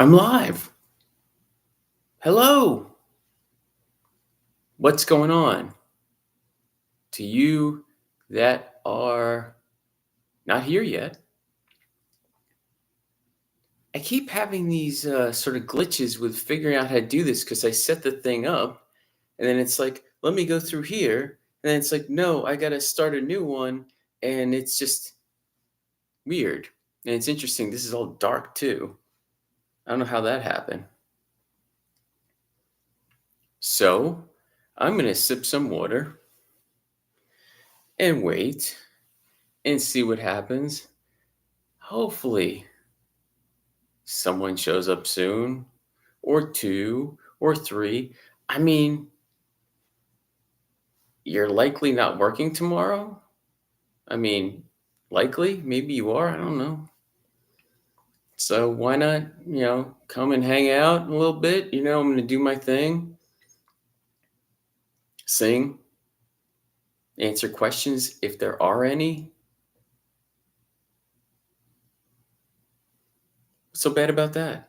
I'm live. Hello. What's going on? To you that are not here yet, I keep having these sort of glitches with figuring out how to do this because I set the thing up and then it's like, let me go through here. And then it's like, no, I got to start a new one. And it's just weird. And it's interesting. This is all dark too. I don't know how that happened. So I'm going to sip some water and wait and see what happens. Hopefully, someone shows up soon, or two, or three. I mean, you're likely not working tomorrow. I mean, likely, maybe you are. I don't know. So why not, come and hang out a little bit? I'm going to do my thing, sing, answer questions if there are any. What's so bad about that?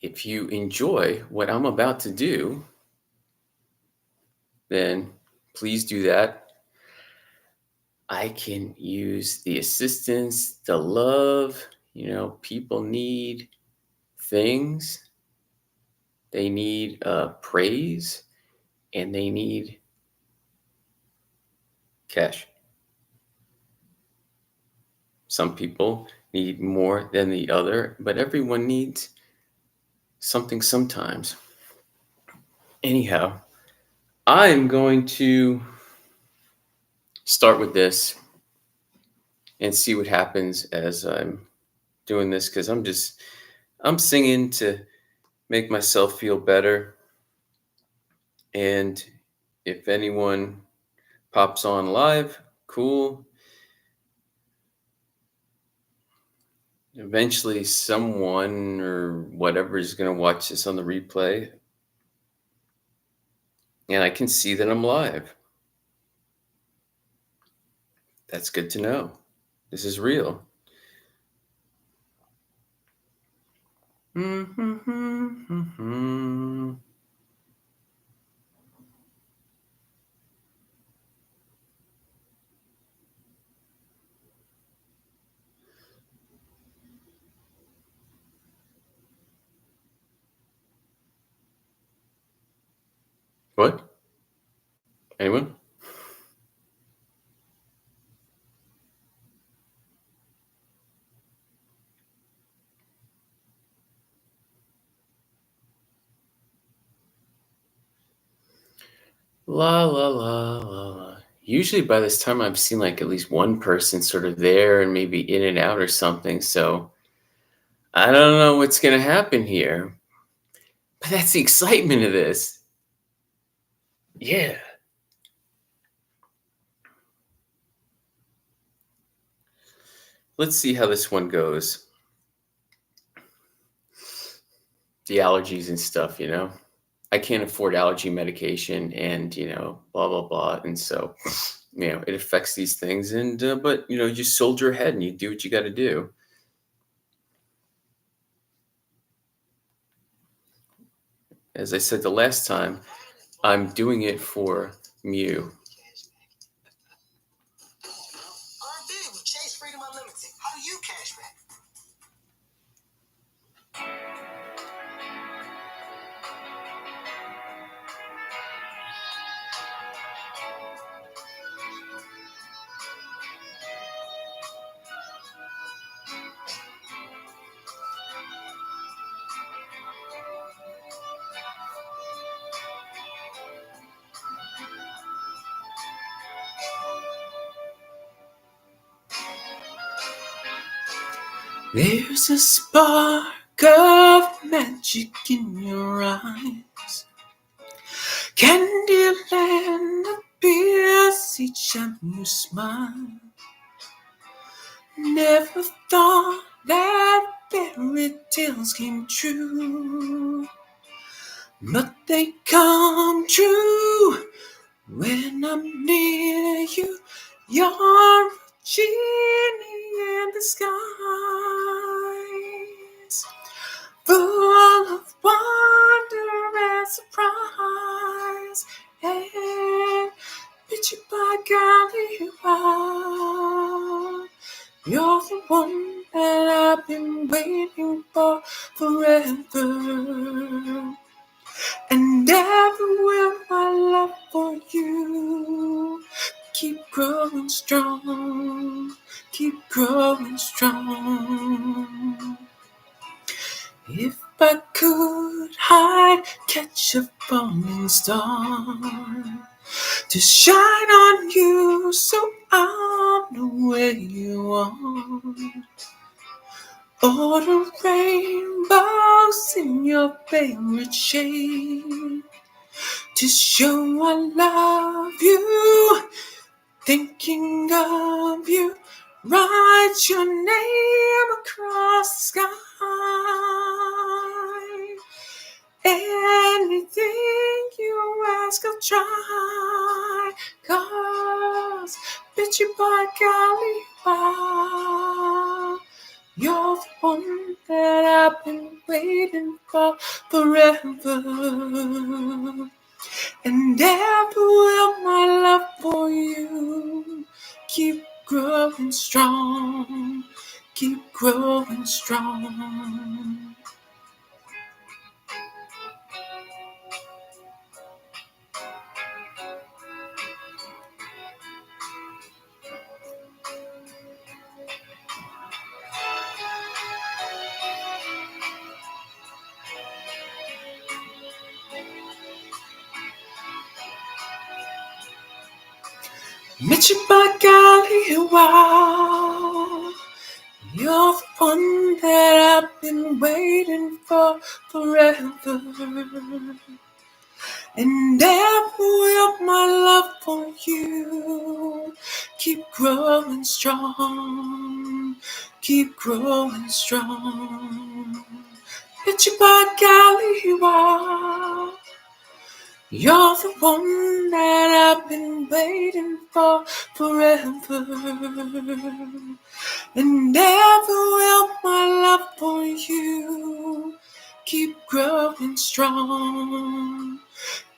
If you enjoy what I'm about to do, then please do that. I can use the assistance, the love. People need things, they need praise, and they need cash. Some people need more than the other, but everyone needs something sometimes. Anyhow, I'm going to start with this and see what happens as I'm doing this because I'm singing to make myself feel better. And if anyone pops on live, cool. Eventually, someone or whatever is going to watch this on the replay, and I can see that I'm live. That's good to know. This is real. What? Anyone? La la la la la. Usually by this time I've seen like at least one person sort of there and maybe in and out or something. So I don't know what's gonna happen here. But that's the excitement of this. Yeah. Let's see how this one goes. The allergies and stuff. I can't afford allergy medication and, blah, blah, blah. And so, it affects these things. And, but, you just soldier ahead and you do what you got to do. As I said the last time, I'm doing it for Mew. There's a spark Curved magic in your eyes. Candyland appears each time you smile. Never thought that fairy tales came true, but they come true when I'm near you. You're a genie in the skies, full of wonder and surprise. Hey, picture by golly, you are. You're the one that I've been waiting for forever. And ever will my love for you keep growing strong, keep growing strong. If I could, I'd catch a falling star to shine on you so I'll know where you are. Or the rainbows in your favorite shade to show I love you, thinking of you. Write your name across the sky. Anything you ask, I'll try. 'Cause bitch, you by golly, wow. You're the one that I've been waiting for forever. And ever will my love for you keep growing strong, keep growing strong. Mitchie by golly, wow. You're the one that I've been waiting for forever. And ever will my love for you keep growing strong, keep growing strong. Mitchie by golly, wow. You're the one that I've been waiting for forever. And never will my love for you keep growing strong,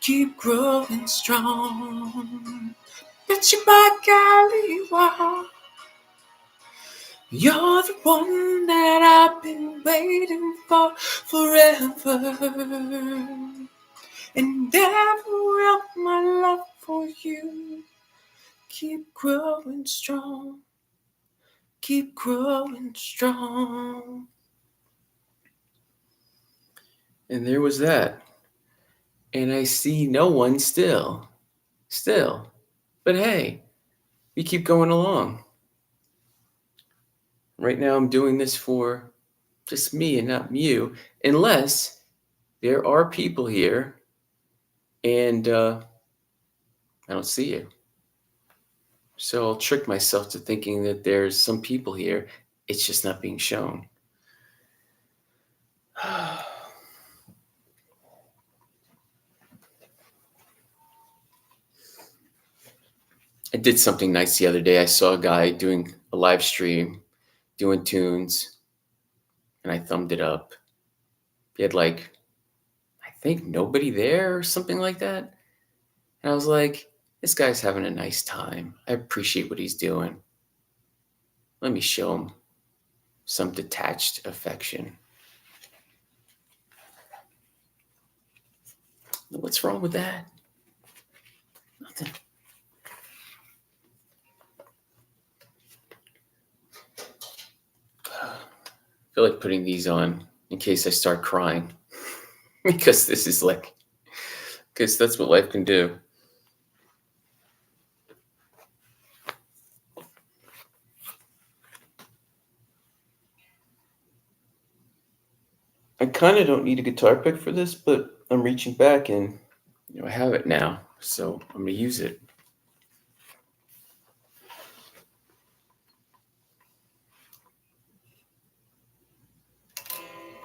keep growing strong. Bitchy by golly, wow. You're the one that I've been waiting for forever. And ever will my love for you keep growing strong, keep growing strong. And there was that. And I see no one still. But hey, we keep going along. Right now I'm doing this for just me and not you, unless there are people here and I don't see you. So I'll trick myself to thinking that there's some people here. It's just not being shown. I did something nice the other day. I saw a guy doing a live stream, doing tunes, and I thumbed it up. He had like, I think nobody there or something like that. And I was like, this guy's having a nice time. I appreciate what he's doing. Let me show him some detached affection. What's wrong with that? Nothing. I feel like putting these on in case I start crying. Because that's what life can do. I kind of don't need a guitar pick for this, but I'm reaching back and I have it now, so I'm gonna use it.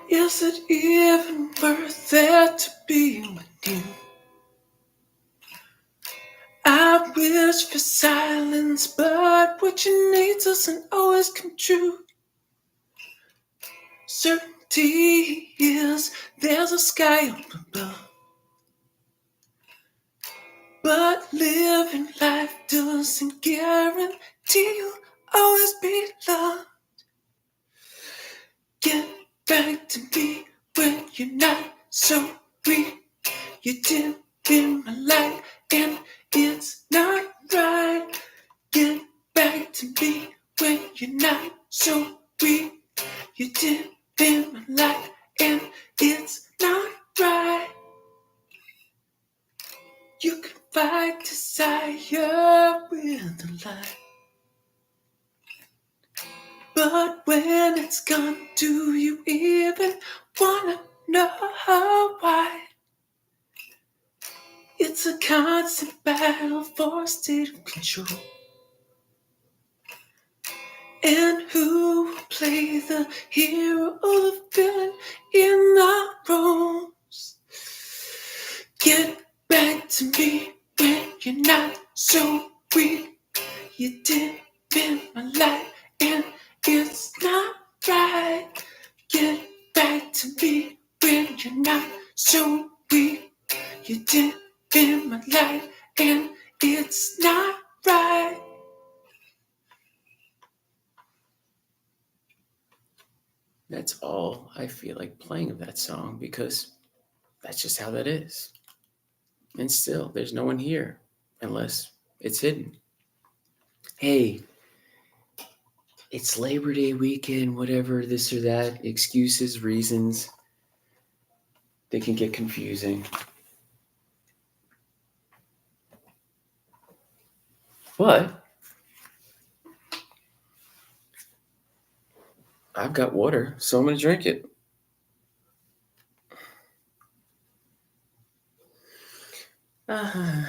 Is it even worth it to be with you? I wish for silence, but what you need doesn't always come true. Certainty is there's a sky up above, but living life doesn't guarantee you'll always be loved. Get back to me when you're not so weak. You dip in my life and it's not right. Get back to me when you're not so weak. You dip in my life and it's not right. You can fight desire with the light, but when it's gone, do you even wanna know why? It's a constant battle for state of control. And who will play the hero or the villain in the roles? Get back to me when you're not so weak. You dip in my life and it's not right. Get back to me when you're not so weak. You dip in my life and it's not right. That's all I feel like playing of that song because that's just how that is. And still, there's no one here unless it's hidden. Hey, it's Labor Day weekend, whatever, this or that, excuses, reasons, they can get confusing. But I've got water, so I'm going to drink it. I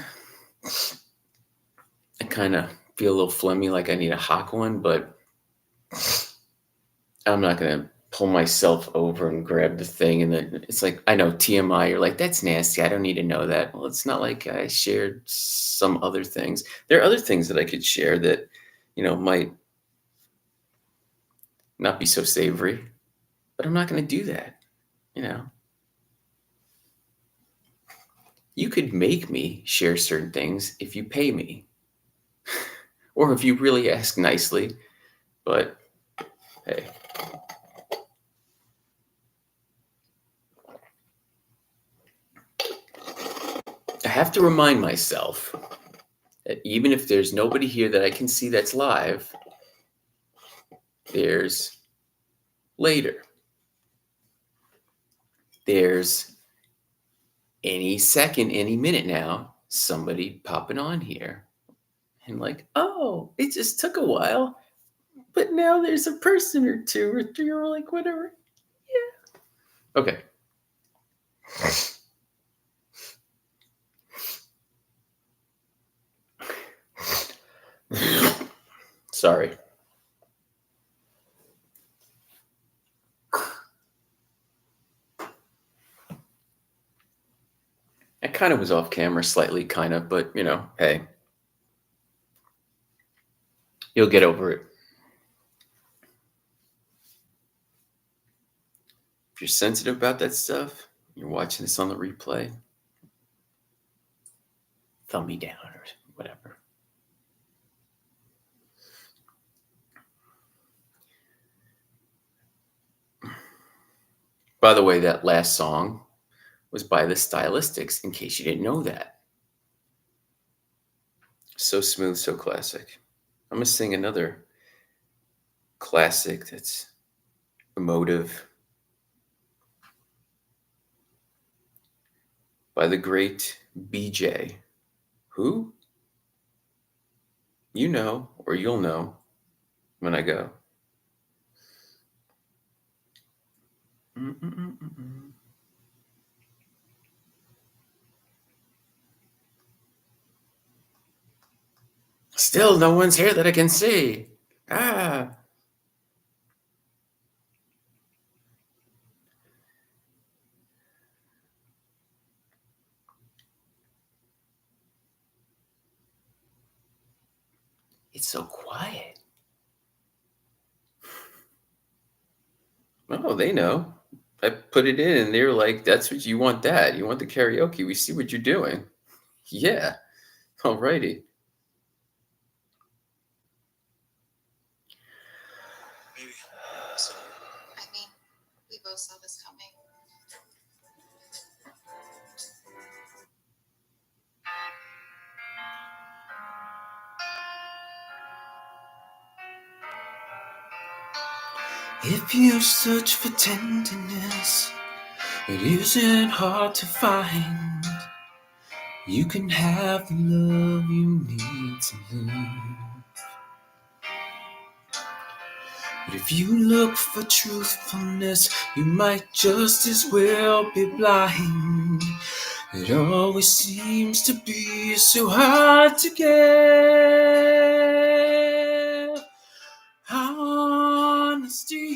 kind of feel a little phlegmy, like I need a hot one, but I'm not going to pull myself over and grab the thing. And then it's like, I know TMI, you're like, that's nasty. I don't need to know that. Well, it's not like I shared some other things. There are other things that I could share that, might not be so savory, but I'm not going to do that. You know, you could make me share certain things if you pay me or if you really ask nicely. But hey, I have to remind myself that even if there's nobody here that I can see that's live, there's later. There's any second, any minute now, somebody popping on here. And like, oh, it just took a while, but now there's a person or two or three or like whatever. Yeah. Okay. Sorry. I kind of was off camera slightly, kind of, but hey, you'll get over it. If you're sensitive about that stuff, you're watching this on the replay, thumb me down or whatever. By the way, that last song was by the Stylistics, in case you didn't know that. So smooth, so classic. I'm going to sing another classic that's emotive by the great BJ. Who? You know, or you'll know when I go. Still, no one's here that I can see. Ah, it's so quiet. Oh, they know. I put it in and they're like, that's what you want that. You want the karaoke. We see what you're doing. Yeah. Alrighty. Maybe. So, I mean, we both saw this coming. If you search for tenderness, it isn't hard to find. You can have the love you need to live. But if you look for truthfulness, you might just as well be blind. It always seems to be so hard to get. Honesty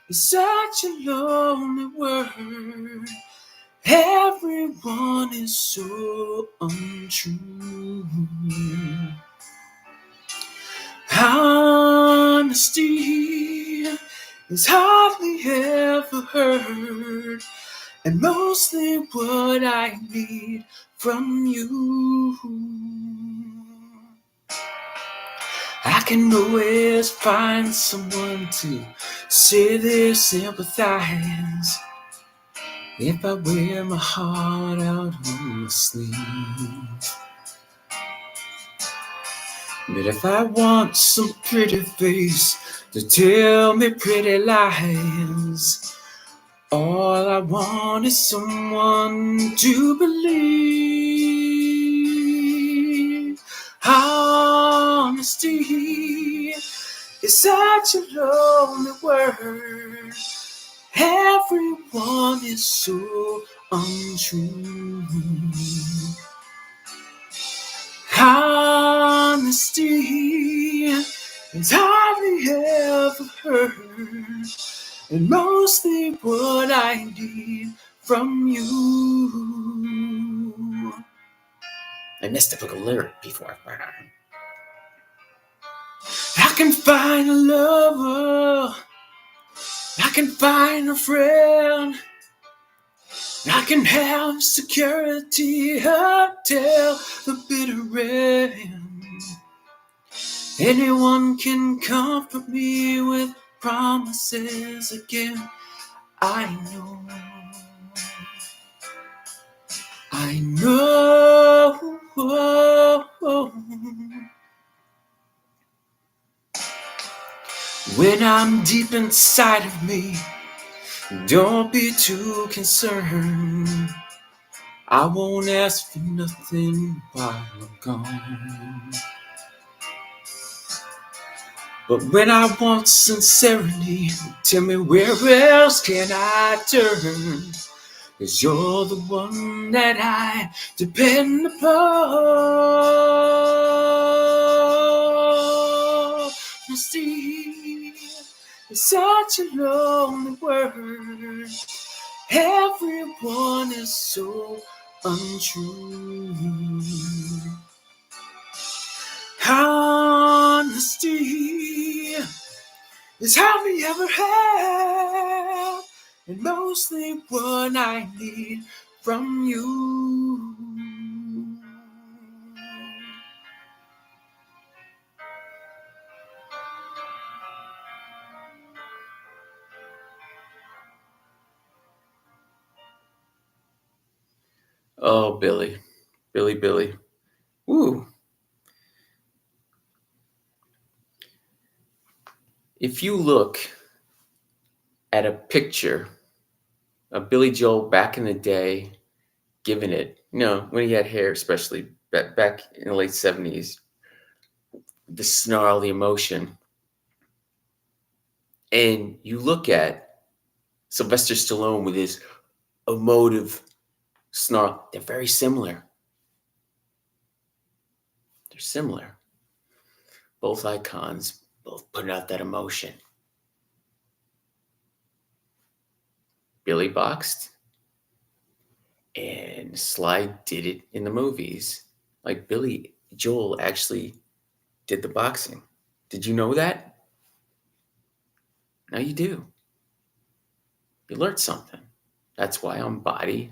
is such a lonely word. Everyone is so untrue. Honesty is hardly ever heard, and mostly what I need from you. I can always find someone to say they sympathize if I wear my heart out on my sleeve. But if I want some pretty face to tell me pretty lies, all I want is someone to believe. Honesty is such a lonely word. Everyone is so untrue. Honesty is hardly ever heard, and mostly what I need from you. I missed a book of lyric before. I can find a lover, I can find a friend, I can have security until the bitter end. Anyone can comfort me with promises again. I know. When I'm deep inside of me, don't be too concerned. I won't ask for nothing while I'm gone. But when I want sincerity, tell me where else can I turn? 'Cause you're the one that I depend upon. Honesty is such a lonely word. Everyone is so untrue. Honesty is hardly ever had, and mostly what I need from you. Oh, Billy. Billy. Woo. If you look at a picture of Billy Joel back in the day, giving it, when he had hair, especially back in the late 70s, the snarl, the emotion, and you look at Sylvester Stallone with his emotive snarl. They're very similar. They're similar. Both icons, both putting out that emotion. Billy boxed, and Sly did it in the movies. Like Billy Joel actually did the boxing. Did you know that? Now you do. You learned something. That's why I'm Body.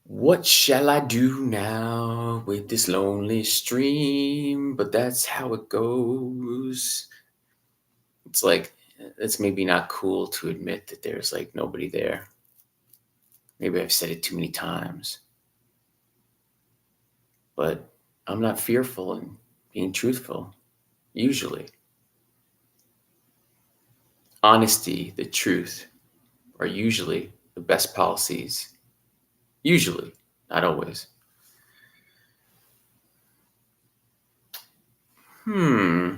What shall I do now with this lonely stream? But that's how it goes. It's like, it's maybe not cool to admit that there's like nobody there. Maybe I've said it too many times. But I'm not fearful in being truthful, usually. Honesty, the truth, are usually the best policies. Usually, not always. Hmm.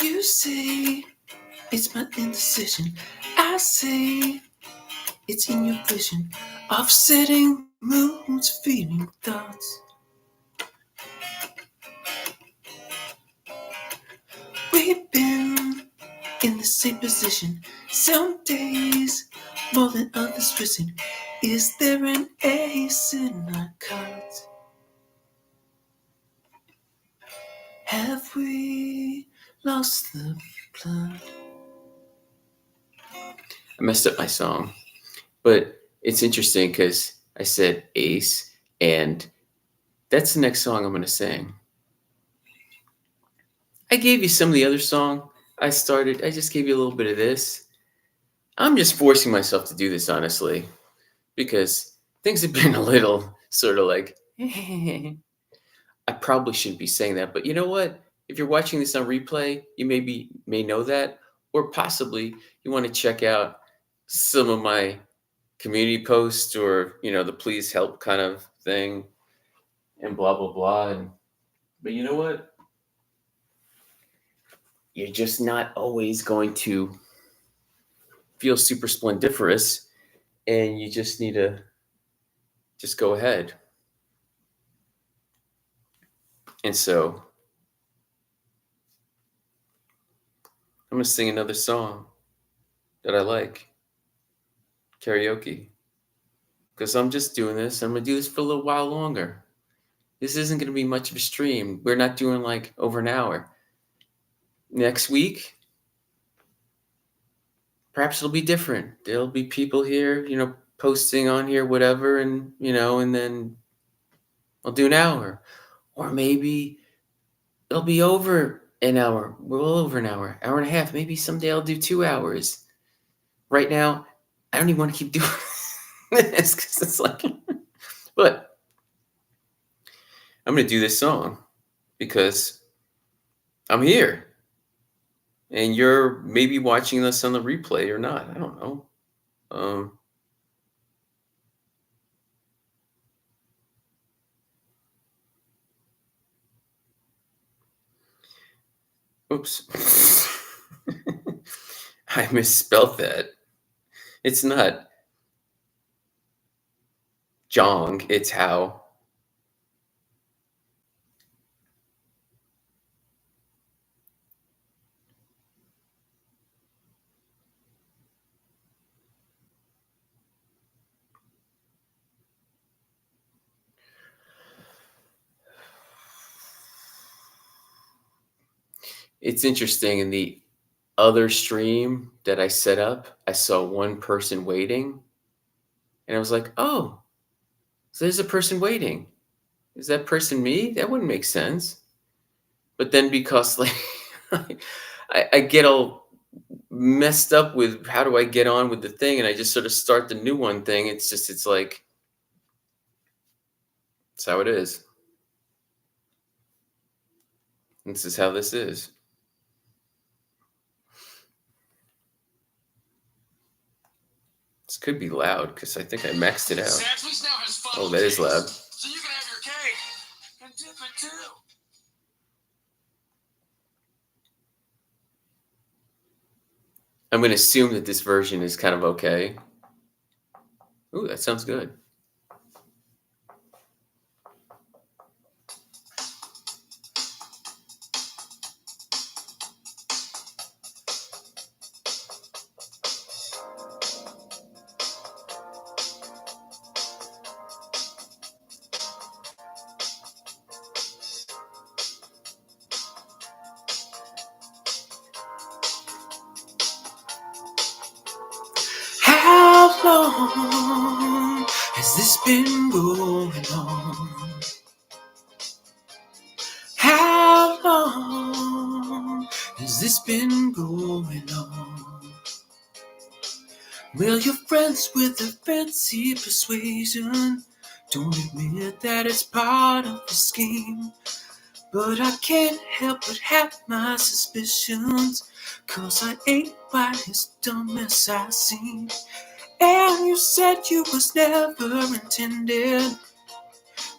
You say it's my indecision. I say it's in your vision of setting moods, feeling thoughts. We've been in the same position. Some days more than others risen. Is there an ace in our cards? Have we lost the plot? I messed up my song, but it's interesting because I said ace, and that's the next song I'm going to sing. I gave you some of the other song I started. I just gave you a little bit of this. I'm just forcing myself to do this, honestly, because things have been a little sort of like, I probably shouldn't be saying that. But you know what? If you're watching this on replay, you may know that, or possibly you want to check out some of my community posts or the please help kind of thing and blah blah blah. But you know what? You're just not always going to feel super splendiferous, and you just need to just go ahead. And so I'm gonna sing another song that I like, karaoke, because I'm just doing this. I'm gonna do this for a little while longer. This isn't gonna be much of a stream. We're not doing like over an hour. Next week, perhaps it'll be different. There'll be people here, posting on here, whatever, and then I'll do an hour. Or maybe it'll be over an hour. Well over an hour, hour and a half. Maybe someday I'll do 2 hours. Right now, I don't even want to keep doing this because it's like, but I'm going to do this song because I'm here. And you're maybe watching this on the replay or not. I don't know. Um, Oops. I misspelled that. It's not Jong, it's how. It's interesting. In the other stream that I set up, I saw one person waiting, and I was like, oh, so there's a person waiting. Is that person me? That wouldn't make sense. But then because like I get all messed up with how do I get on with the thing, and I just sort of start the new one thing. It's like it's how it is. This is how this is. This could be loud because I think I maxed it out. Oh, that is loud. So you can have your cake and dip it too. I'm going to assume that this version is kind of okay. Ooh, that sounds good. How long has this been going on? How long has this been going on? Well, you're friends with a fancy persuasion. Don't admit that it's part of the scheme. But I can't help but have my suspicions, 'cause I ain't quite as dumb as I seem. And you said you was never intended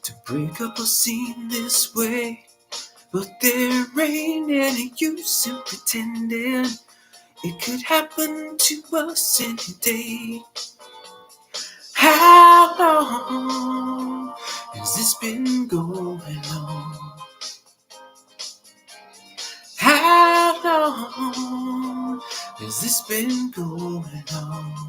to break up a scene this way. But there ain't any use in pretending it could happen to us any day. How long has this been going on? How long has this been going on?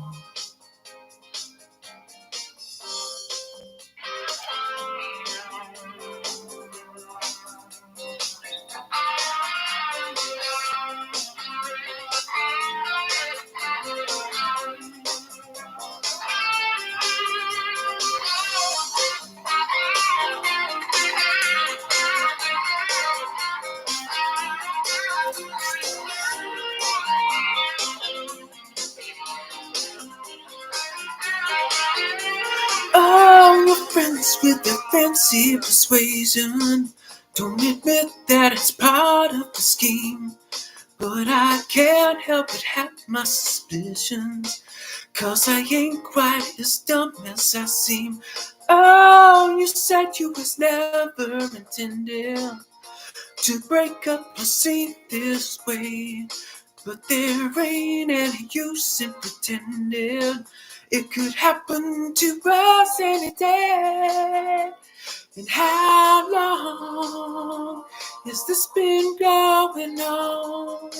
Oh, you're friends with their fancy persuasion. Don't admit that it's part of the scheme. But I can't help but have my suspicions, 'cause I ain't quite as dumb as I seem. Oh, you said you was never intended to break up a scene this way. But there ain't any use in pretending it could happen to us any day. And how long has this been going on?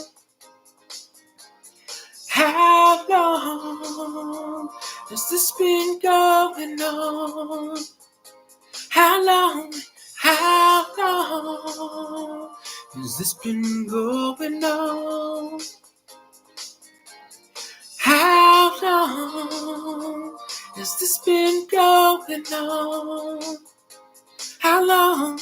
How long has this been going on? How long has this been going on? How long has this been going on? How long?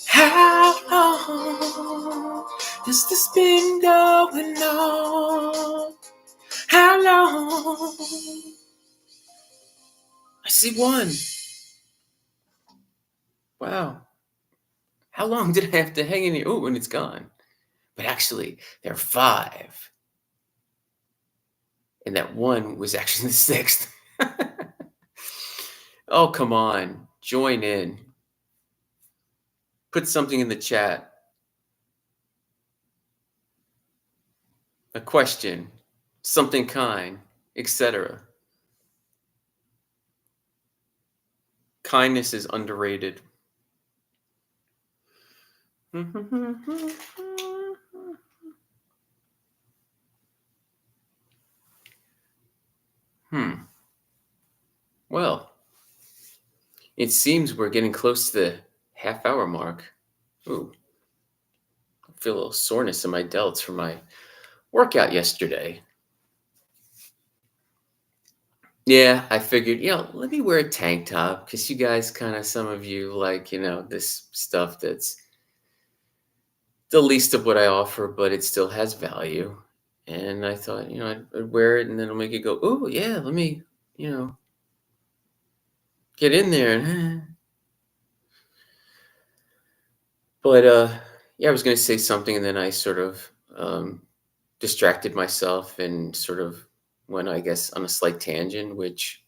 How long has this been going on? How long? I see one. Wow. How long did I have to hang in here? Oh, and it's gone. But actually, there are 5. And that one was actually the 6th. Oh, come on. Join in. Put something in the chat. A question, something kind, etc. Kindness is underrated. Well, it seems we're getting close to the half-hour mark. Ooh, I feel a little soreness in my delts from my workout yesterday. Yeah, I figured, let me wear a tank top because you guys some of you like, this stuff that's the least of what I offer, but it still has value. And I thought, I'd wear it and then it'll make you go, oh, yeah, let me you know, get in there and but yeah, I was gonna say something and then I sort of distracted myself and sort of went, I guess, on a slight tangent, which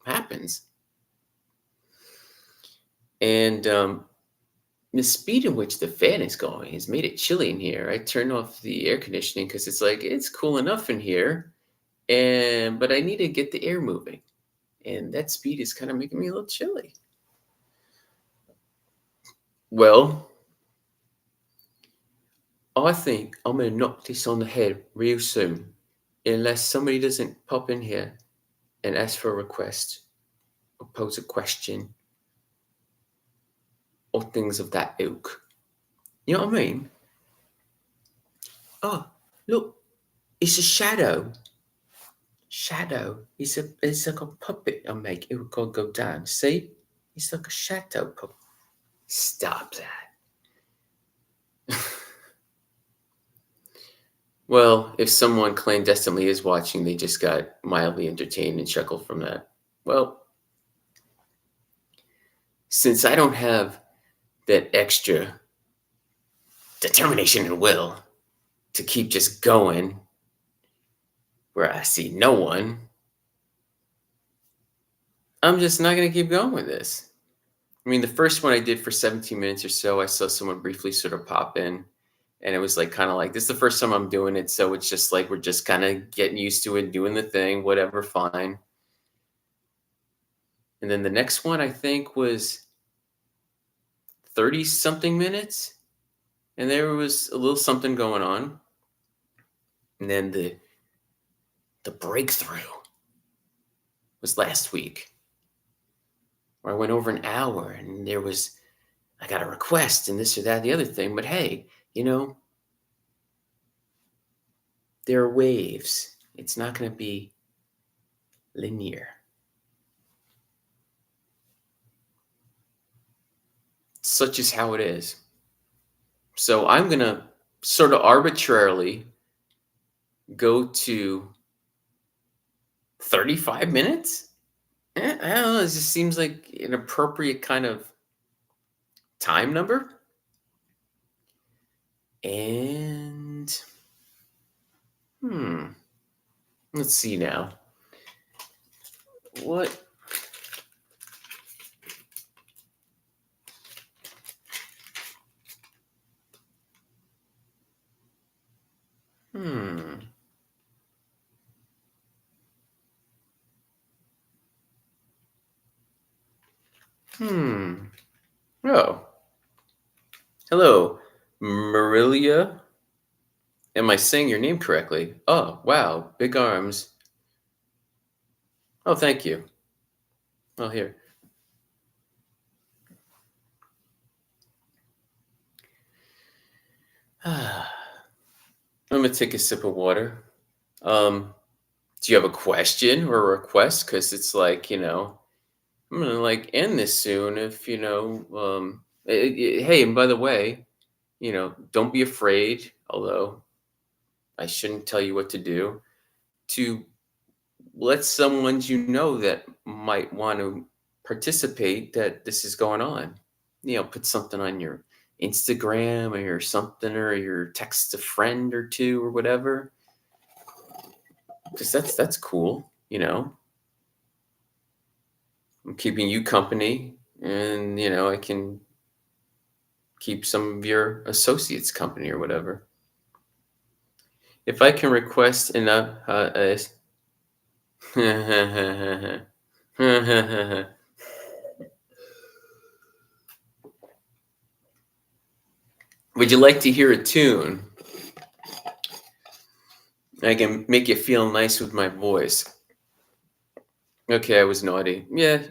happens. And the speed in which the fan is going has made it chilly in here. I turned off the air conditioning because it's like it's cool enough in here, and but I need to get the air moving, and that speed is kind of making me a little chilly. Well, I think I'm gonna knock this on the head real soon, unless somebody doesn't pop in here and ask for a request or pose a question or things of that ilk. You know what I mean? Oh, look, it's a shadow. Shadow. It's like a puppet I make. It will go down. See? It's like a shadow puppet. Stop that. Well, if someone clandestinely is watching, they just got mildly entertained and chuckled from that. Well, since I don't have that extra determination and will to keep just going where I see no one, I'm just not going to keep going with this. I mean, the first one I did for 17 minutes or so, I saw someone briefly sort of pop in, and it was like kind of like this is the first time I'm doing it, so it's just like we're just kind of getting used to it, doing the thing, whatever, fine. And then the next one I think was 30 something minutes, and there was a little something going on. And then the breakthrough was last week, where I went over an hour, and there was I got a request and this or that, the other thing. But hey, you know, there are waves. It's not going to be linear. Such is how it is. So I'm going to sort of arbitrarily go to 35 minutes. I don't know. It just seems like an appropriate kind of time number. And let's see now. What? Hmm. Hmm. Oh. Hello, Marilia. Am I saying your name correctly? Oh, wow. Big arms. Oh, thank you. Oh, here. I'm going to take a sip of water. Do you have a question or a request? Because it's like, I'm going to like end this soon if, hey, and by the way, don't be afraid, although I shouldn't tell you what to do, to let someone you know that might want to participate that this is going on. Put something on your Instagram or something, or your text a friend or two or whatever. Because that's cool. I'm keeping you company, and I can keep some of your associates company or whatever. If I can request enough, would you like to hear a tune? I can make you feel nice with my voice. Okay, I was naughty. Yeah,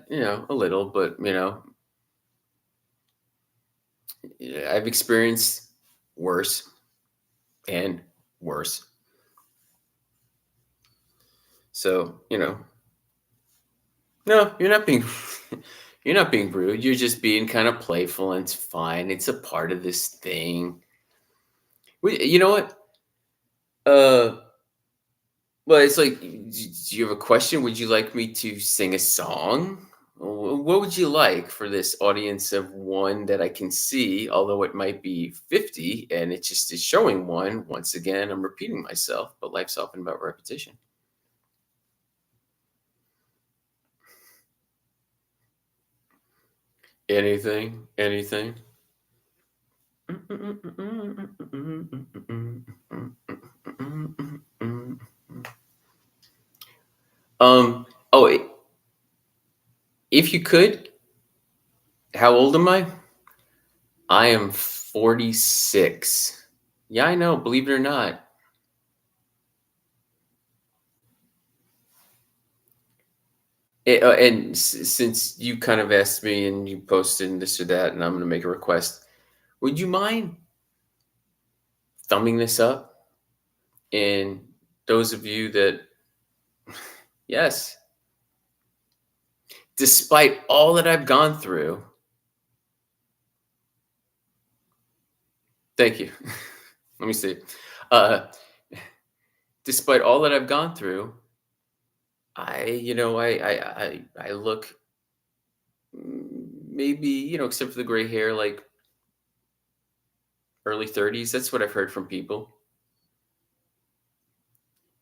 a little, but yeah, I've experienced worse and worse. So, no, you're not being you're not being rude. You're just being kind of playful, and it's fine. It's a part of this thing. You know what? Uh Well, it's like, do you have a question? Would you like me to sing a song? What would you like for this audience of one that I can see, although it might be 50 and it just is showing one? Once again, I'm repeating myself, but life's often about repetition. Anything? Anything? Um, oh, if you could, how old am I? I am 46. Yeah, I know, believe it or not. And since you kind of asked me and you posted this or that, and I'm going to make a request, would you mind thumbing this up? And those of you that, yes, despite all that I've gone through, thank you. Let me see. Uh, despite all that I've gone through, I look maybe, except for the gray hair, like early 30s. That's what I've heard from people.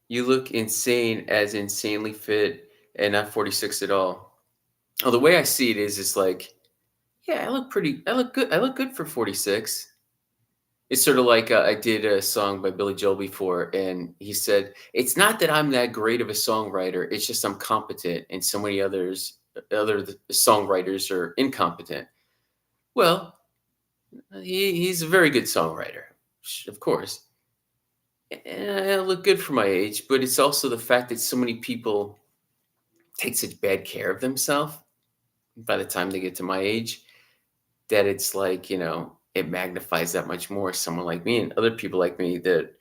You look insane as insanely fit and not 46 at all. Oh, the way I see it is like, yeah, I look good. I look good for 46. It's sort of like I did a song by Billy Joel before, and he said, "It's not that I'm that great of a songwriter. It's just I'm competent, and so many songwriters are incompetent." Well, he's a very good songwriter, of course. And I look good for my age, but it's also the fact that so many people take such bad care of themselves by the time they get to my age that it's like, it magnifies that much more someone like me and other people like me that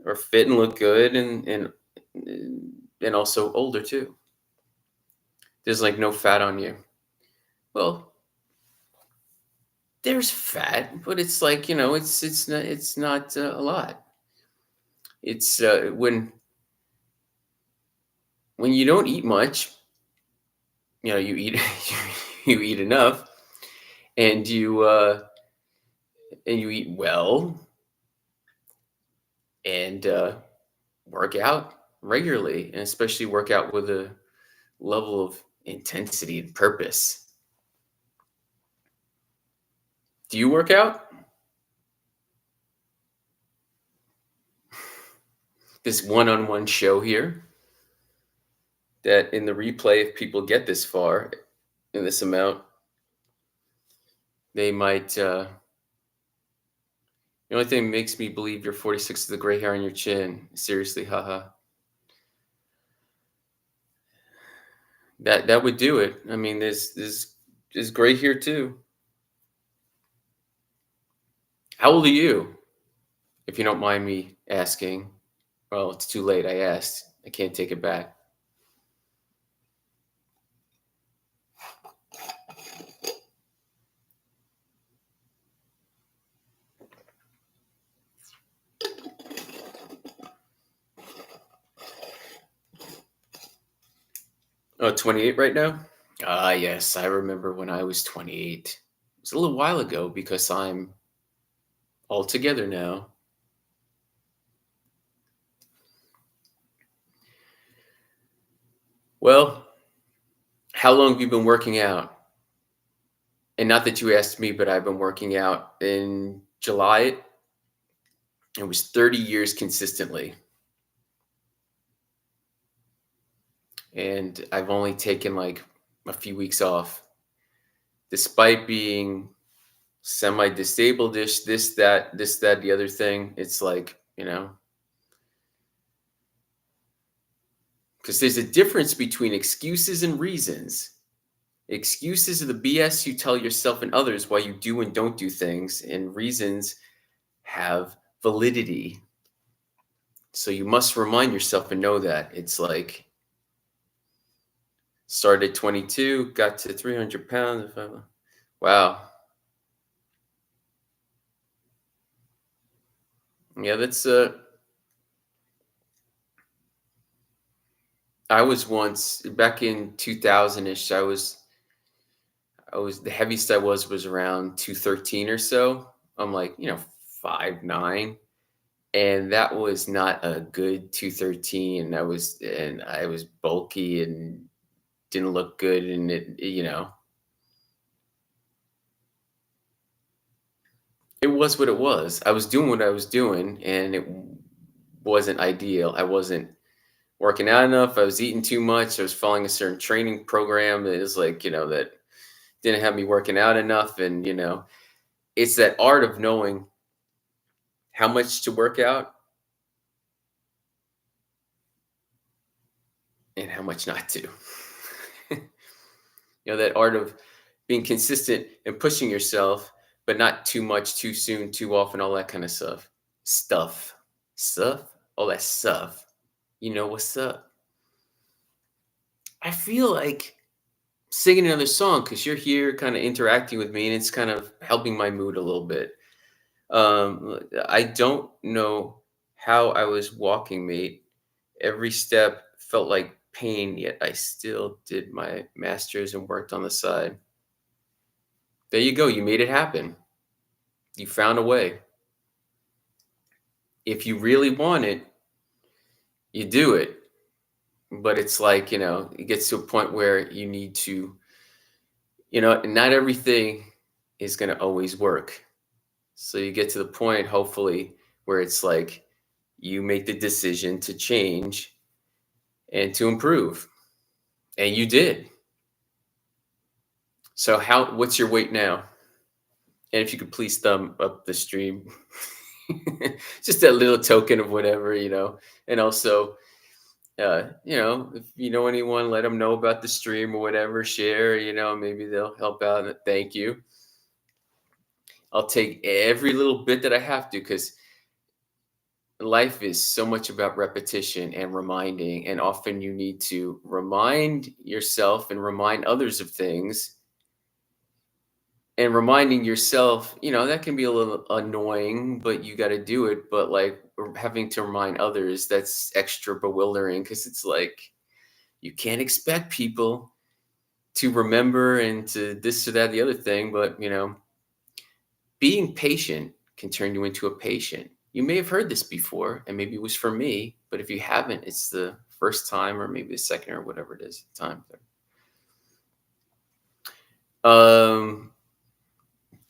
are fit and look good and also older too. There's like no fat on you. Well, there's fat, but it's like, it's not a lot. It's when you don't eat much, you eat you eat enough and you eat well and work out regularly, and especially work out with a level of intensity and purpose. Do you work out? This one-on-one show here, that in the replay, if people get this far in this amount, they might. The only thing that makes me believe you're 46 is the gray hair on your chin. Seriously, haha. That would do it. I mean, there's gray here too. How old are you, if you don't mind me asking? Well, it's too late. I asked. I can't take it back. Oh, 28 right now? Ah, yes, I remember when I was 28. It was a little while ago because I'm all together now. Well, how long have you been working out? And not that you asked me, but I've been working out in July. It was 30 years consistently. And I've only taken like a few weeks off, despite being semi-disabled, this, that, the other thing. It's like, because there's a difference between excuses and reasons. Excuses are the BS you tell yourself and others why you do and don't do things, and reasons have validity. So you must remind yourself and know that. It's like, started at 22, got to 300 pounds. Wow. Yeah, that's I was once back in 2000ish. I was the heaviest I was around 213 or so. I'm like, 5'9", and that was not a good 213. And I was bulky and didn't look good, and it was what it was. I was doing what I was doing, and it wasn't ideal. I wasn't working out enough. I was eating too much. I was following a certain training program that is like, that didn't have me working out enough. And, it's that art of knowing how much to work out and how much not to. That art of being consistent and pushing yourself, but not too much, too soon, too often, all that kind of stuff. Stuff. Stuff? All that stuff. You know what's up? I feel like singing another song because you're here kind of interacting with me and it's kind of helping my mood a little bit. I don't know how I was walking, mate. Every step felt like pain, yet I still did my master's and worked on the side. There you go. You made it happen. You found a way. If you really want it, you do it. But it's like, it gets to a point where you need to, not everything is going to always work. So you get to the point, hopefully, where it's like you make the decision to change and to improve. And you did. So what's your weight now? And if you could please thumb up the stream, just that little token of whatever, and also, if you know anyone, let them know about the stream or whatever, share, maybe they'll help out. Thank you. I'll take every little bit that I have to, because life is so much about repetition and reminding. And often you need to remind yourself and remind others of things. And reminding yourself, that can be a little annoying, but you got to do it. But like having to remind others, that's extra bewildering, because it's like you can't expect people to remember and to this or that, the other thing. But, being patient can turn you into a patient. You may have heard this before, and maybe it was for me, but if you haven't, it's the first time or maybe the second or whatever it is time. Do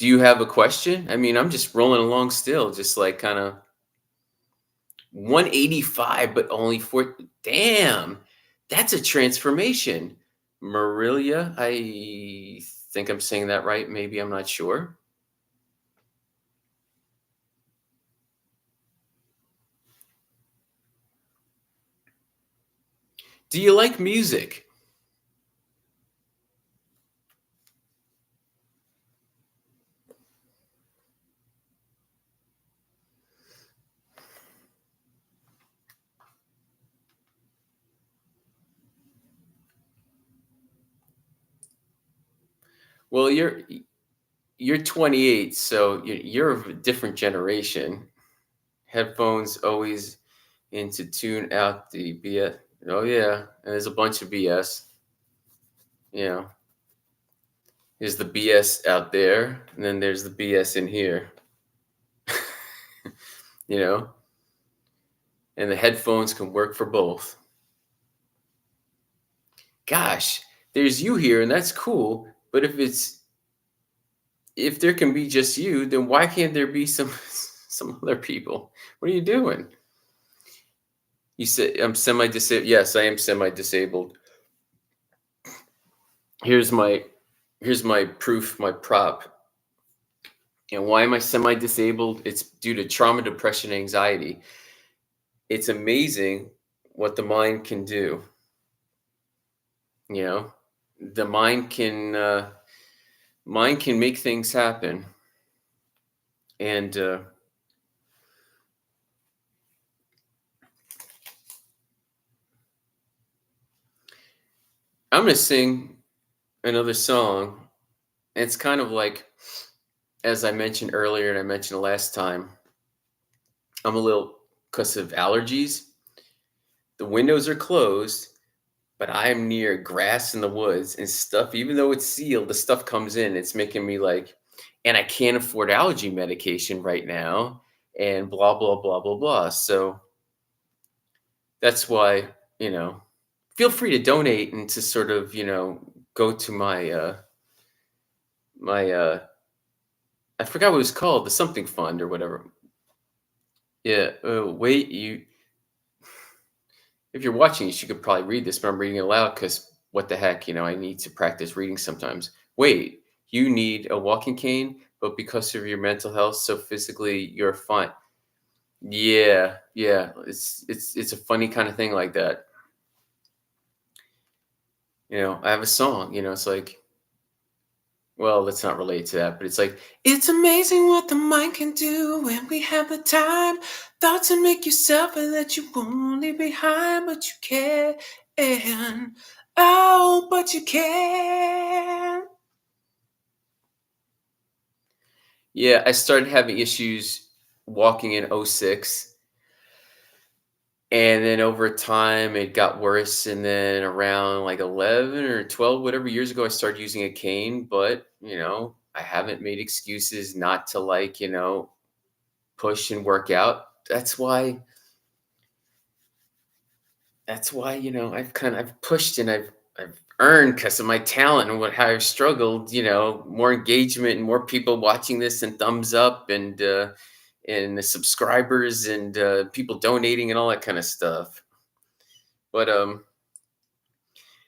you have a question? I mean, I'm just rolling along still, just like kind of 185, but only four. Damn, that's a transformation. Marilia, I think I'm saying that right. Maybe I'm not sure. Do you like music? Well, you're 28, so you're of a different generation. Headphones always in to tune out the BS. Oh yeah, and there's a bunch of BS. Yeah, there's the BS out there, and then there's the BS in here. you know, and the headphones can work for both. Gosh, there's you here, and that's cool. But if there can be just you, then why can't there be some some other people? What are you doing? You said I'm semi-disabled. Yes, I am semi-disabled. Here's my here's my proof, my prop. And why am I semi-disabled? It's due to trauma, depression, anxiety. It's amazing what the mind can do. You know, the mind can make things happen. And I'm gonna sing another song. It's kind of like, as I mentioned earlier, and I mentioned last time, I'm a little, because of allergies. The windows are closed, but I am near grass in the woods and stuff. Even though it's sealed, the stuff comes in. It's making me like, and I can't afford allergy medication right now, and blah blah blah blah blah. So that's why, you know, feel free to donate and to sort of, go to my I forgot what it was called, the something fund or whatever. Yeah. Wait, you if you're watching this, you could probably read this, but I'm reading it aloud because what the heck, I need to practice reading sometimes. Wait, you need a walking cane, but because of your mental health, so physically you're fine. Yeah, yeah. It's a funny kind of thing like that. I have a song, it's like, well, let's not relate to that, but it's like, it's amazing what the mind can do when we have the time. Thoughts that make you suffer that you won't leave behind, but you can. Oh, but you can. Yeah, I started having issues walking in '06. And then over time, it got worse. And then around like 11 or 12, whatever years ago, I started using a cane. But, I haven't made excuses not to like, push and work out. That's why, I've pushed and I've earned because of my talent and how I've struggled, more engagement and more people watching this and thumbs up and the subscribers and people donating and all that kind of stuff. But I'm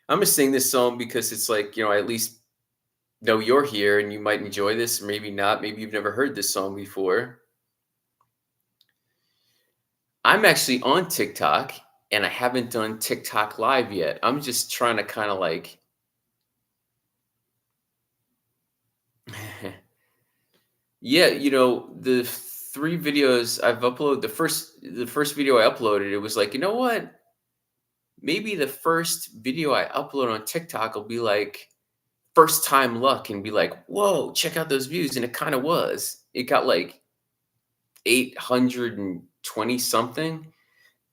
gonna sing this song because it's like, I at least know you're here and you might enjoy this, or maybe not. Maybe you've never heard this song before. I'm actually on TikTok and I haven't done TikTok live yet. I'm just trying to kind of like yeah, the three videos I've uploaded, the first video I uploaded, it was like, you know what? Maybe the first video I upload on TikTok will be like first time luck and be like, whoa, check out those views. And it kind of was. It got like 820 something.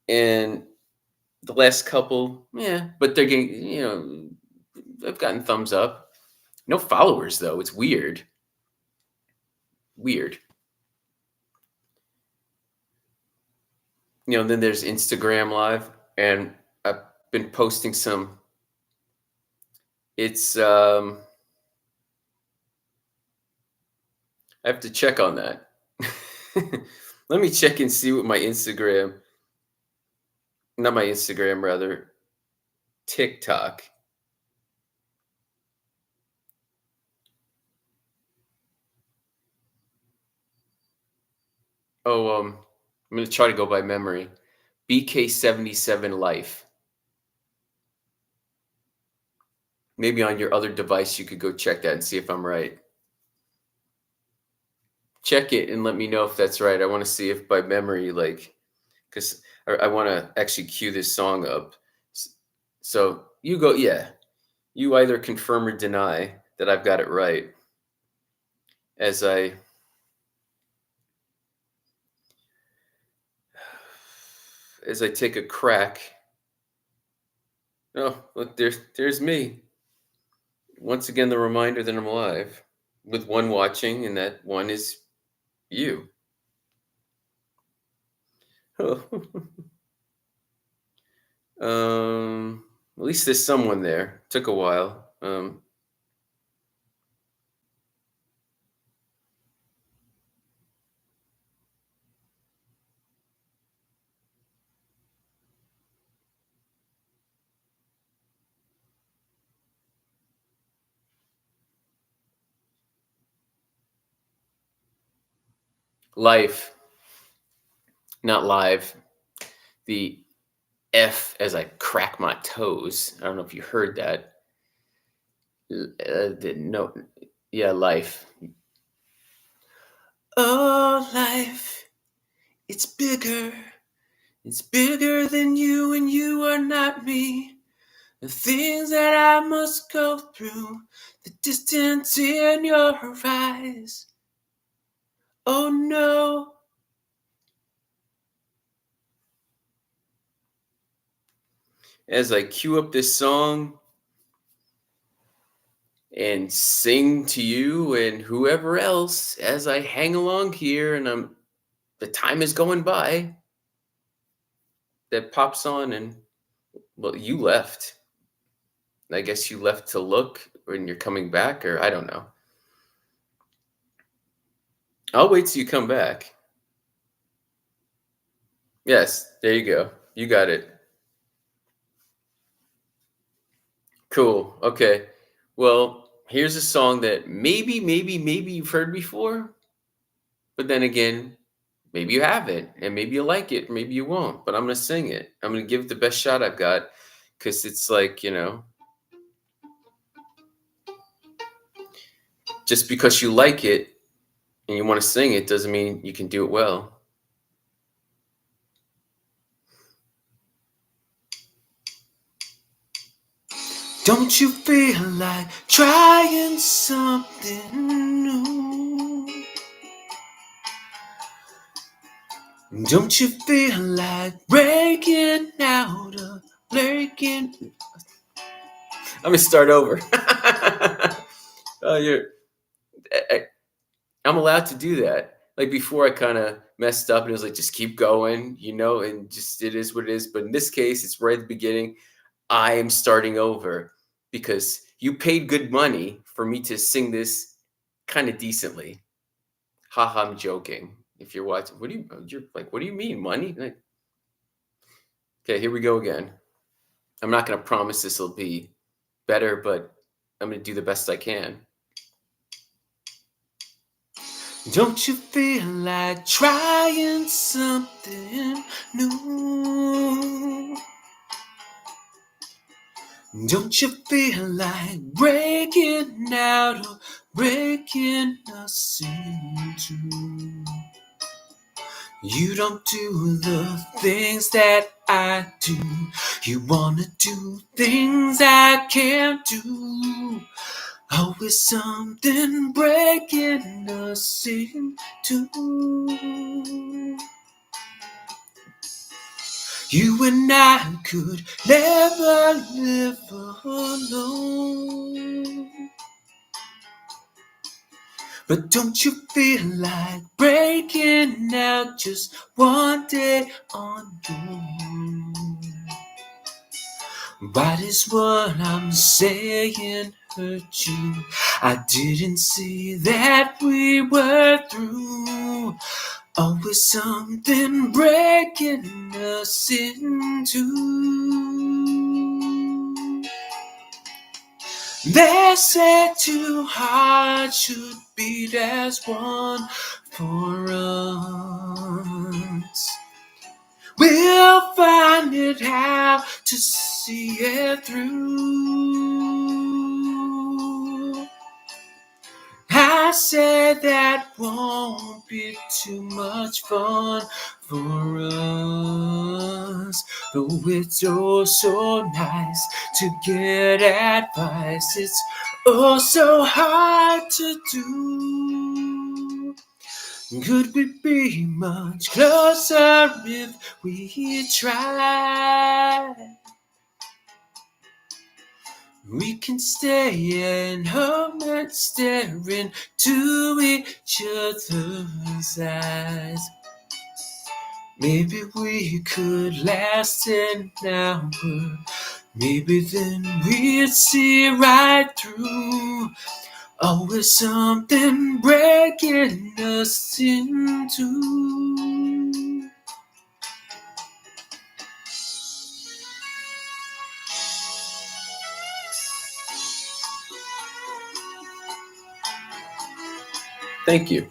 And the last couple, yeah, but they're getting, I've gotten thumbs up. No followers though. It's weird. Weird. Then there's Instagram Live, and I've been posting some. It's I have to check on that. Let me check and see what my Instagram, not my Instagram, rather TikTok. Oh, I'm gonna try to go by memory. BK77 Life. Maybe on your other device, you could go check that and see if I'm right. Check it and let me know if that's right. I want to see if by memory, like, because I want to actually cue this song up. So you go, yeah. You either confirm or deny that I've got it right as I take a crack. Oh, look, there's me. Once again, the reminder that I'm alive with one watching, and that one is you. At least there's someone there. Took a while. Life, not live. The F as I crack my toes. I don't know if you heard that. No, yeah, life. Oh, life, it's bigger. It's bigger than you, and you are not me. The things that I must go through, the distance in your eyes. Oh no. as I cue up this song and sing to you and whoever else as I hang along here and the time is going by, that pops on and well, you left. I guess you left to look when you're coming back, or I don't know. I'll wait till you come back. Yes, there you go. You got it. Cool. Okay. Well, here's a song that maybe you've heard before, but then again, maybe you haven't, and maybe you like it, maybe you won't. But I'm gonna sing it. I'm gonna give it the best shot I've got, because it's like, just because you like it and you want to sing it doesn't mean you can do it well. Don't you feel like trying something new? Don't you feel like breaking out of breaking? I'm gonna start over. Oh, I'm allowed to do that. Like before, I kind of messed up and it was like, just keep going, and just it is what it is. But in this case, it's right at the beginning. I am starting over because you paid good money for me to sing this kind of decently. Haha, I'm joking. If you're watching, you're like, what do you mean, money? Like, okay, here we go again. I'm not going to promise this will be better, but I'm going to do the best I can. Don't you feel like trying something new? Don't you feel like breaking out or breaking us into? You don't do the things that I do. You wanna do things I can't do. Always something breaking us into. You and I could never live alone. But don't you feel like breaking out just one day on your own? Why does what I'm saying hurt you? I didn't see that we were through. Always something breaking us into. They say two hearts should beat as one for us. We'll find it how to see it through. I said that won't be too much fun for us. Though it's oh so nice to get advice, it's oh so hard to do. Could we be much closer if we tried? We can stay and home and stare into each other's eyes. Maybe we could last an hour. Maybe then we'd see right through. Always something breaking us into. Thank you.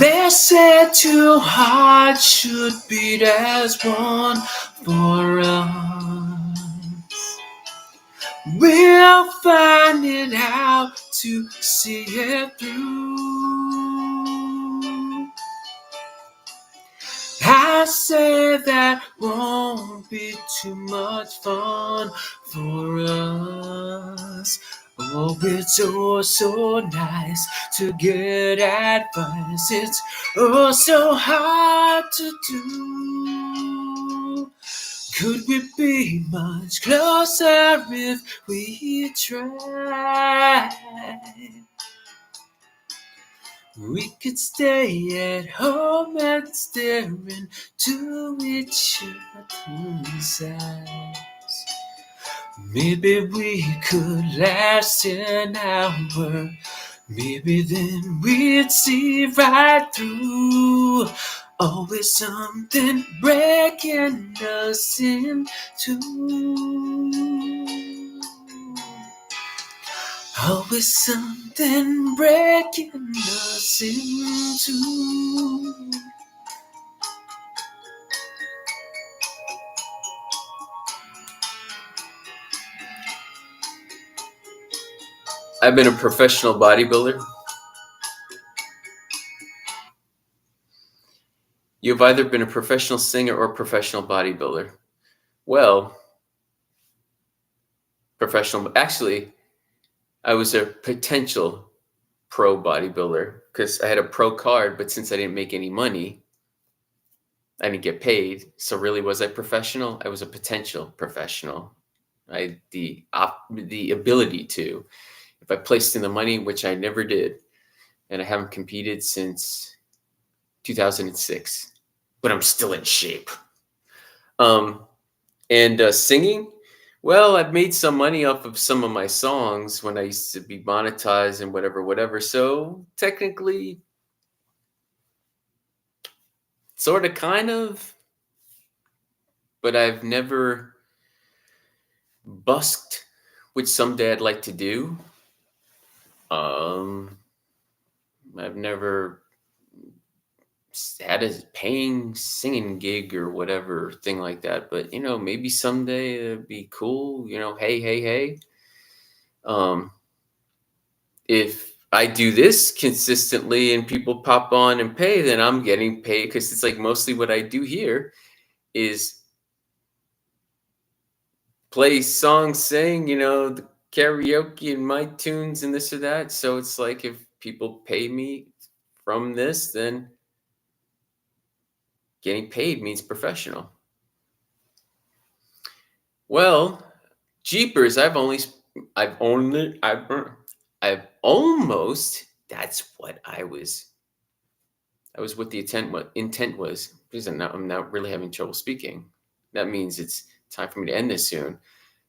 They said two hearts should beat as one for us. we'll find it out to see it through. I say that won't be too much fun for us. Oh, it's oh so nice to get advice. It's oh so hard to do. Could we be much closer if we tried? We could stay at home and stare into each other's eyes. Maybe we could last an hour. Maybe then we'd see right through. Always something breaking us in two. Always something breaking us in two. I've been a professional bodybuilder. You've either been a professional singer or a professional bodybuilder. Well, actually, I was a potential pro bodybuilder because I had a pro card, but since I didn't make any money, I didn't get paid. So really, was I professional? I was a potential professional. I had the ability to, if I placed in the money, which I never did, and I haven't competed since 2006, but I'm still in shape. And singing, well, I've made some money off of some of my songs when I used to be monetized and whatever. So technically, sort of, kind of, but I've never busked, which someday I'd like to do. I've never had a paying singing gig or whatever thing like that, but maybe someday it'd be cool. Hey. If I do this consistently and people pop on and pay, then I'm getting paid because it's like mostly what I do here is play songs, sing, the karaoke and my tunes and this or that. So it's like if people pay me from this, then getting paid means professional. Well, jeepers, I've almost, that's what I was what the intent was, because I'm not really having trouble speaking. That means it's time for me to end this soon.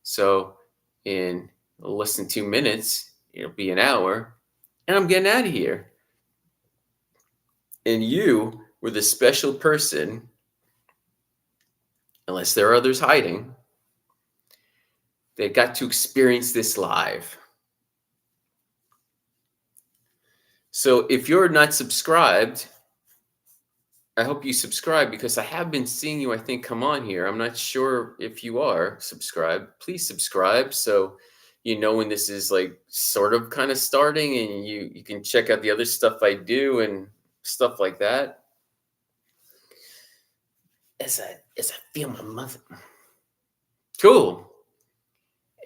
So in less than 2 minutes, it'll be an hour, and I'm getting out of here. And you were the special person, unless there are others hiding, that got to experience this live. So if you're not subscribed, I hope you subscribe, because I have been seeing you, I think, come on here. I'm not sure if you are subscribed. Please subscribe so you know when this is like sort of kind of starting, and you can check out the other stuff I do and stuff like that. As I feel my mother. Cool.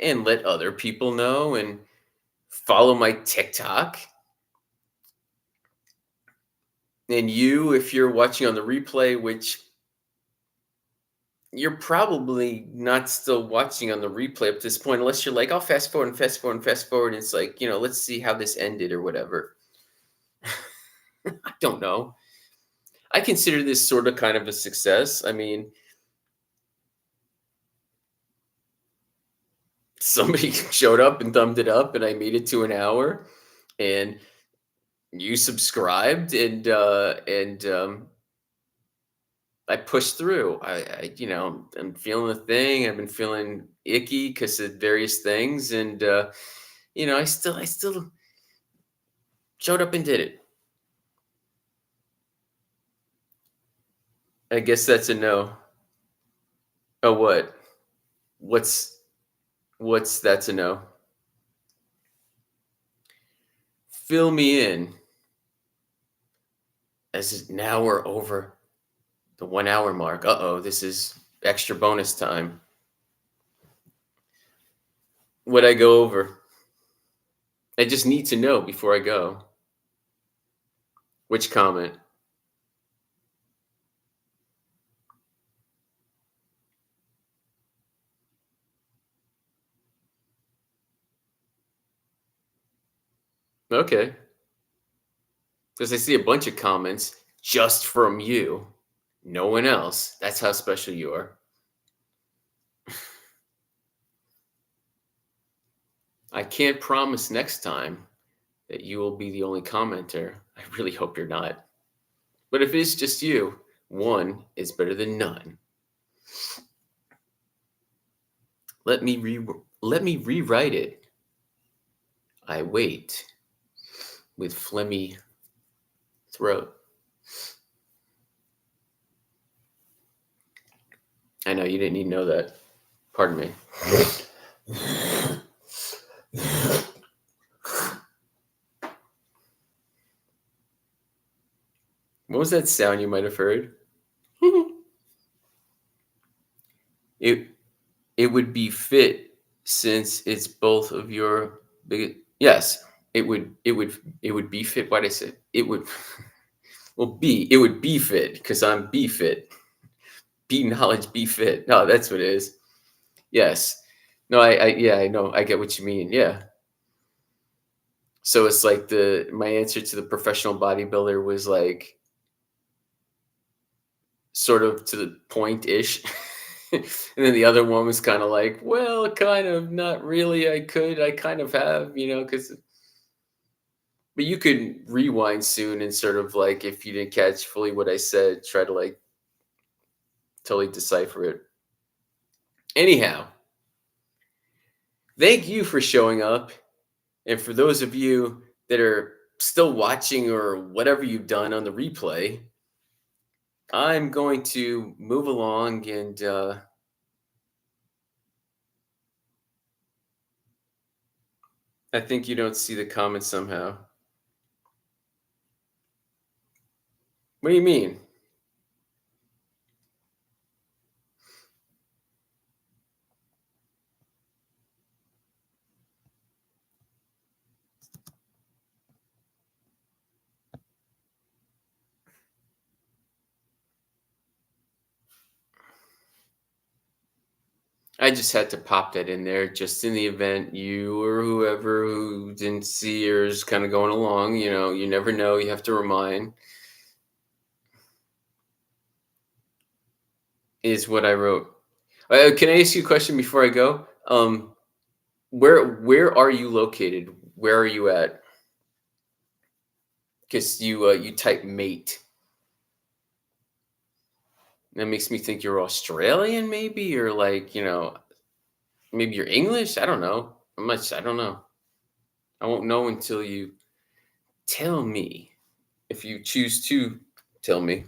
And let other people know, and follow my TikTok. And you, if you're watching on the replay, which you're probably not still watching on the replay at this point, unless you're like, I'll fast forward and fast forward and fast forward. And it's like, let's see how this ended or whatever. I don't know. I consider this sort of kind of a success. I mean, somebody showed up and thumbed it up, and I made it to an hour, and you subscribed, and I pushed through. I'm feeling the thing. I've been feeling icky because of various things, and I still showed up and did it. I guess that's a no. Oh, what? What's What's that to know? Fill me in. As now we're over the 1 hour mark. Uh-oh, this is extra bonus time. What'd I go over? I just need to know before I go. Which comment? Okay. Because I see a bunch of comments just from you. No one else. That's how special you are. I can't promise next time that you will be the only commenter. I really hope you're not. But if it's just you, one is better than none. Let me rewrite it. I wait with phlegmy throat. I know you didn't need to know that. Pardon me. What was that sound you might have heard? it it would be fit since it's both of your big. Yes, it would be fit. Why'd I say it would? Well, it would be fit because I'm be fit. Be knowledge, be fit. No, that's what it is. Yes. No, yeah, I know. I get what you mean. Yeah. So it's like my answer to the professional bodybuilder was like sort of to the point ish. And then the other one was kind of like, well, kind of not really. I kind of have, because, but you could rewind soon and sort of like, if you didn't catch fully what I said, try to like totally decipher it. Anyhow, thank you for showing up. And for those of you that are still watching or whatever you've done on the replay, I'm going to move along and I think you don't see the comments somehow. What do you mean? I just had to pop that in there just in the event you or whoever who didn't see or is kind of going along, you never know. You have to remind is what I wrote. Can I ask you a question before I go? Where are you located? Where are you at? Because you type mate. That makes me think you're Australian, maybe, or like maybe you're English. I don't know. I don't know. I won't know until you tell me. If you choose to tell me.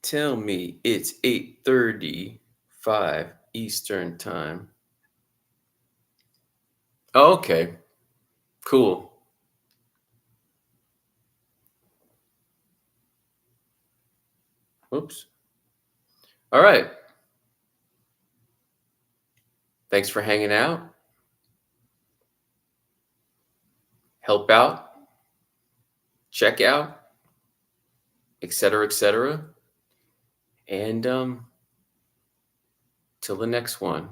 Tell me it's 8:35 Eastern time. Oh, okay. Cool. Oops. All right. Thanks for hanging out. Help out. Check out. Etc. Etc. And till the next one.